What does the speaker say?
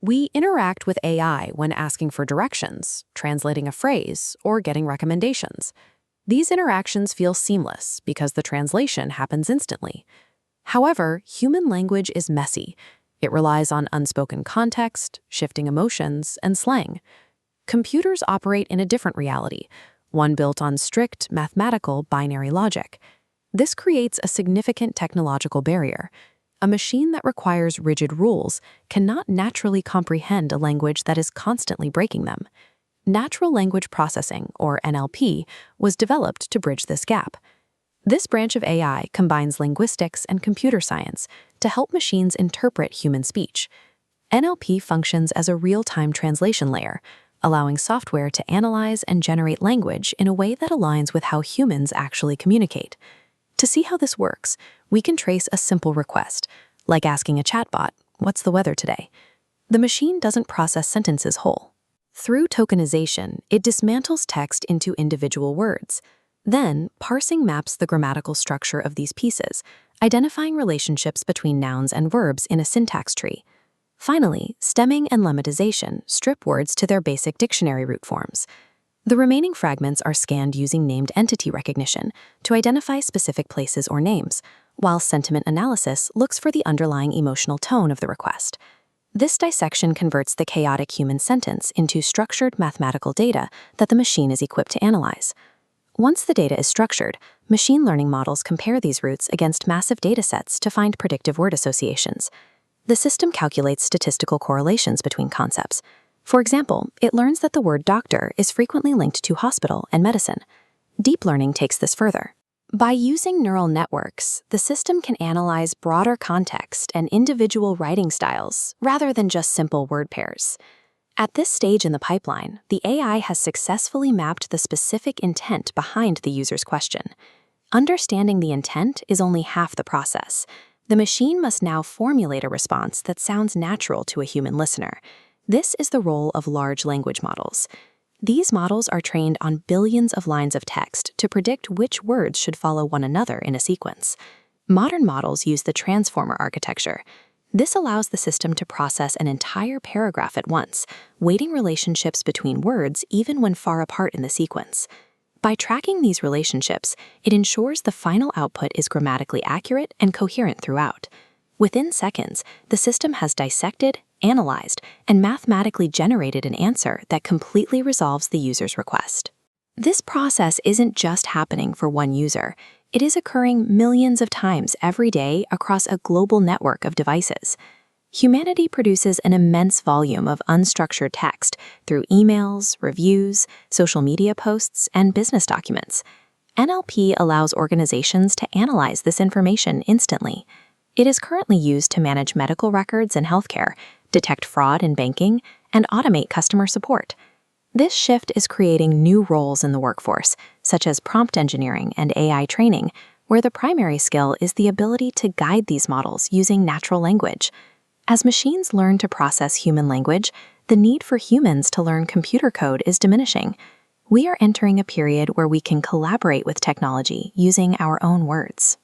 We interact with AI when asking for directions, translating a phrase, or getting recommendations. These interactions feel seamless because the translation happens instantly. However, human language is messy. It relies on unspoken context, shifting emotions, and slang. Computers operate in a different reality, one built on strict mathematical binary logic. This creates a significant technological barrier. A machine that requires rigid rules cannot naturally comprehend a language that is constantly breaking them. Natural language processing, or NLP, was developed to bridge this gap. This branch of AI combines linguistics and computer science to help machines interpret human speech. NLP functions as a real-time translation layer, allowing software to analyze and generate language in a way that aligns with how humans actually communicate. To see how this works, we can trace a simple request, like asking a chatbot, "What's the weather today?" The machine doesn't process sentences whole. Through tokenization, it dismantles text into individual words. Then, parsing maps the grammatical structure of these pieces, identifying relationships between nouns and verbs in a syntax tree. Finally, stemming and lemmatization strip words to their basic dictionary root forms. The remaining fragments are scanned using named entity recognition to identify specific places or names, while sentiment analysis looks for the underlying emotional tone of the request. This dissection converts the chaotic human sentence into structured mathematical data that the machine is equipped to analyze. Once the data is structured, machine learning models compare these roots against massive datasets to find predictive word associations. The system calculates statistical correlations between concepts. For example, it learns that the word doctor is frequently linked to hospital and medicine. Deep learning takes this further. By using neural networks, the system can analyze broader context and individual writing styles rather than just simple word pairs. At this stage in the pipeline, the AI has successfully mapped the specific intent behind the user's question. Understanding the intent is only half the process. The machine must now formulate a response that sounds natural to a human listener. This is the role of large language models. These models are trained on billions of lines of text to predict which words should follow one another in a sequence. Modern models use the transformer architecture. This allows the system to process an entire paragraph at once, weighting relationships between words even when far apart in the sequence. By tracking these relationships, it ensures the final output is grammatically accurate and coherent throughout. Within seconds, the system has dissected, analyzed, and mathematically generated an answer that completely resolves the user's request. This process isn't just happening for one user. It is occurring millions of times every day across a global network of devices. Humanity produces an immense volume of unstructured text through emails, reviews, social media posts, and business documents. NLP allows organizations to analyze this information instantly. It is currently used to manage medical records in healthcare, detect fraud in banking, and automate customer support. This shift is creating new roles in the workforce, such as prompt engineering and AI training, where the primary skill is the ability to guide these models using natural language. As machines learn to process human language, the need for humans to learn computer code is diminishing. We are entering a period where we can collaborate with technology using our own words.